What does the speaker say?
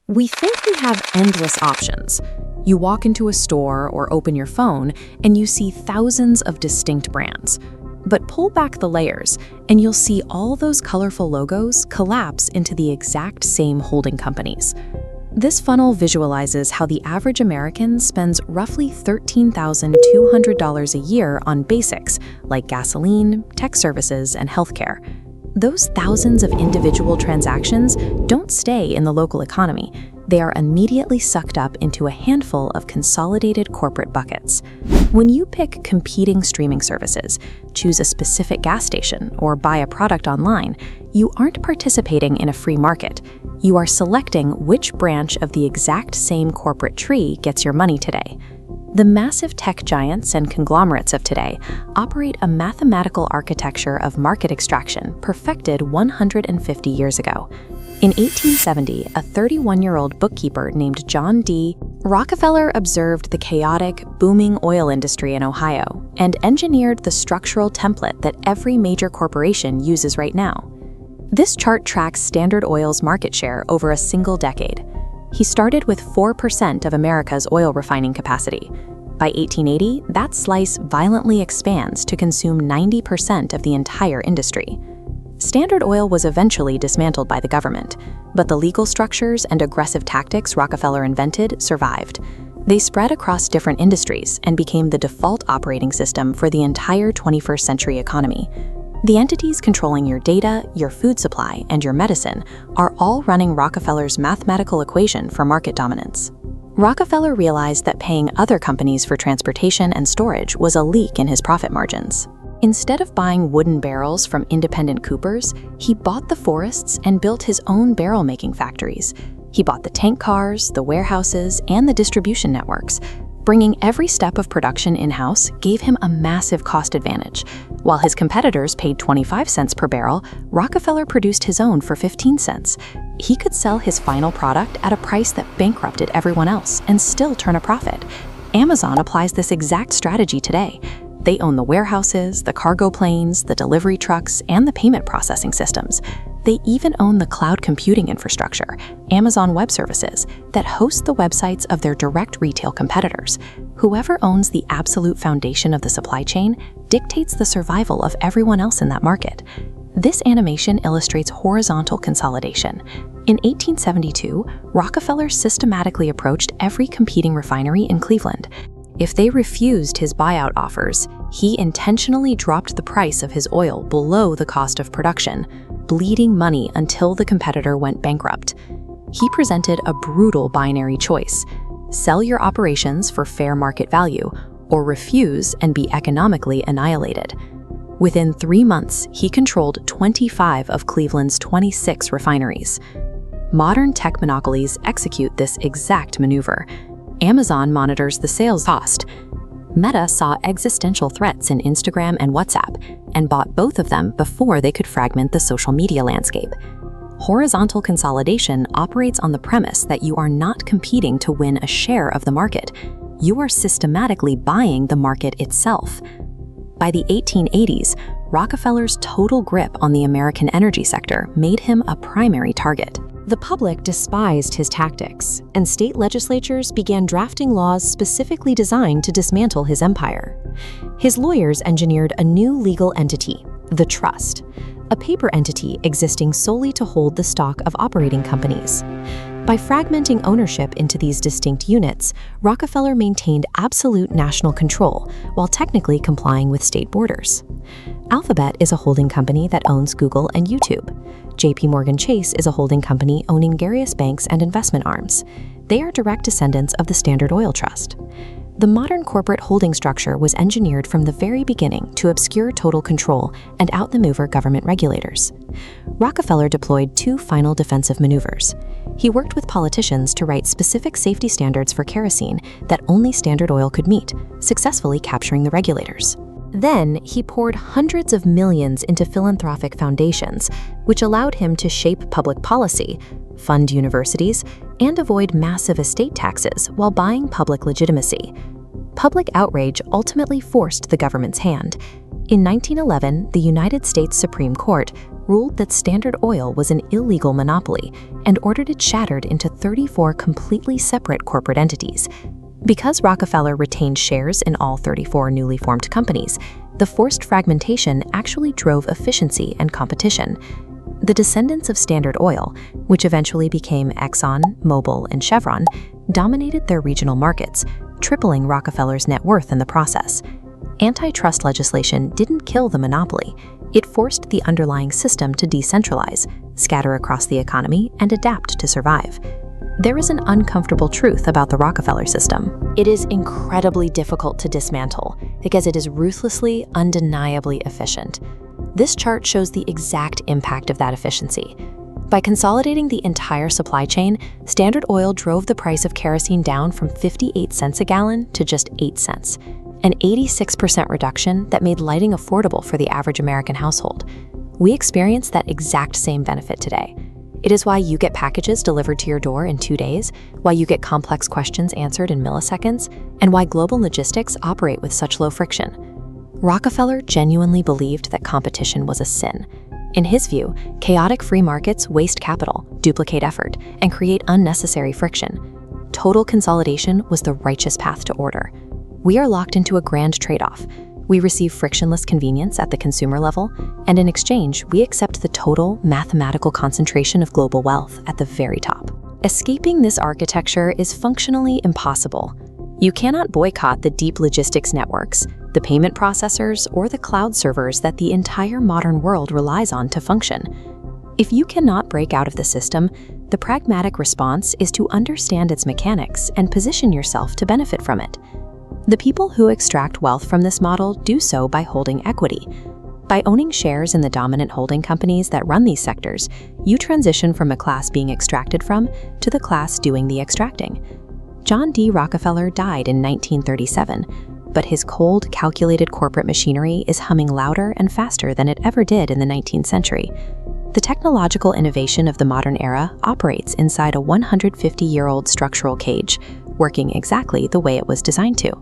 We think we have endless options. You walk into a store or open your phone and you see thousands of distinct brands. But pull back the layers and you'll see all those colorful logos collapse into the exact same holding companies. This funnel visualizes how the average American spends roughly $13,200 a year on basics like gasoline, tech services, and healthcare. Those thousands of individual transactions don't stay in the local economy. They are immediately sucked up into a handful of consolidated corporate buckets. When you pick competing streaming services, choose a specific gas station, or buy a product online, you aren't participating in a free market. You are selecting which branch of the exact same corporate tree gets your money today. The massive tech giants and conglomerates of today operate a mathematical architecture of market extraction perfected 150 years ago. In 1870, a 31-year-old bookkeeper named John D. Rockefeller observed the chaotic, booming oil industry in Ohio and engineered the structural template that every major corporation uses right now. This chart tracks Standard Oil's market share over a single decade. He started with 4% of America's oil refining capacity. By 1880, that slice violently expands to consume 90% of the entire industry. Standard Oil was eventually dismantled by the government, but the legal structures and aggressive tactics Rockefeller invented survived. They spread across different industries and became the default operating system for the entire 21st century economy. The entities controlling your data, your food supply, and your medicine are all running Rockefeller's mathematical equation for market dominance. Rockefeller realized that paying other companies for transportation and storage was a leak in his profit margins. Instead of buying wooden barrels from independent coopers, he bought the forests and built his own barrel-making factories. He bought the tank cars, the warehouses, and the distribution networks. Bringing every step of production in-house gave him a massive cost advantage. While his competitors paid 25 cents per barrel, Rockefeller produced his own for 15 cents. He could sell his final product at a price that bankrupted everyone else and still turn a profit. Amazon applies this exact strategy today. They own the warehouses, the cargo planes, the delivery trucks, and the payment processing systems. They even own the cloud computing infrastructure, Amazon Web Services, that host the websites of their direct retail competitors. Whoever owns the absolute foundation of the supply chain dictates the survival of everyone else in that market. This animation illustrates horizontal consolidation. In 1872, Rockefeller systematically approached every competing refinery in Cleveland. If they refused his buyout offers, he intentionally dropped the price of his oil below the cost of production, bleeding money until the competitor went bankrupt. He presented a brutal binary choice: sell your operations for fair market value, or refuse and be economically annihilated. Within 3 months, he controlled 25 of Cleveland's 26 refineries. Modern tech monopolies execute this exact maneuver. Amazon monitors the sales cost. Meta saw existential threats in Instagram and WhatsApp and bought both of them before they could fragment the social media landscape. Horizontal consolidation operates on the premise that you are not competing to win a share of the market. You are systematically buying the market itself. By the 1880s, Rockefeller's total grip on the American energy sector made him a primary target. The public despised his tactics, and state legislatures began drafting laws specifically designed to dismantle his empire. His lawyers engineered a new legal entity, the trust, a paper entity existing solely to hold the stock of operating companies. By fragmenting ownership into these distinct units, Rockefeller maintained absolute national control while technically complying with state borders. Alphabet is a holding company that owns Google and YouTube. JP Morgan Chase is a holding company owning various banks and investment arms. They are direct descendants of the Standard Oil Trust. The modern corporate holding structure was engineered from the very beginning to obscure total control and outmaneuver government regulators. Rockefeller deployed 2 final defensive maneuvers. He worked with politicians to write specific safety standards for kerosene that only Standard Oil could meet, successfully capturing the regulators. Then, he poured hundreds of millions into philanthropic foundations, which allowed him to shape public policy, fund universities, and avoid massive estate taxes while buying public legitimacy. Public outrage ultimately forced the government's hand. In 1911, the United States Supreme Court ruled that Standard Oil was an illegal monopoly and ordered it shattered into 34 completely separate corporate entities. Because Rockefeller retained shares in all 34 newly formed companies, the forced fragmentation actually drove efficiency and competition. The descendants of Standard Oil, which eventually became Exxon, Mobil, and Chevron, dominated their regional markets, tripling Rockefeller's net worth in the process. Antitrust legislation didn't kill the monopoly. It forced the underlying system to decentralize, scatter across the economy, and adapt to survive. There is an uncomfortable truth about the Rockefeller system. It is incredibly difficult to dismantle because it is ruthlessly, undeniably efficient. This chart shows the exact impact of that efficiency. By consolidating the entire supply chain, Standard Oil drove the price of kerosene down from 58 cents a gallon to just 8 cents, an 86% reduction that made lighting affordable for the average American household. We experience that exact same benefit today. It is why you get packages delivered to your door in 2 days, why you get complex questions answered in milliseconds, and why global logistics operate with such low friction. Rockefeller genuinely believed that competition was a sin. In his view, chaotic free markets waste capital, duplicate effort, and create unnecessary friction. Total consolidation was the righteous path to order. We are locked into a grand trade-off. We receive frictionless convenience at the consumer level, and in exchange, we accept the total mathematical concentration of global wealth at the very top. Escaping this architecture is functionally impossible. You cannot boycott the deep logistics networks, the payment processors, or the cloud servers that the entire modern world relies on to function. If you cannot break out of the system, the pragmatic response is to understand its mechanics and position yourself to benefit from it. The people who extract wealth from this model do so by holding equity. By owning shares in the dominant holding companies that run these sectors, you transition from a class being extracted from to the class doing the extracting. John D. Rockefeller died in 1937, but his cold, calculated corporate machinery is humming louder and faster than it ever did in the 19th century. The technological innovation of the modern era operates inside a 150-year-old structural cage, working exactly the way it was designed to.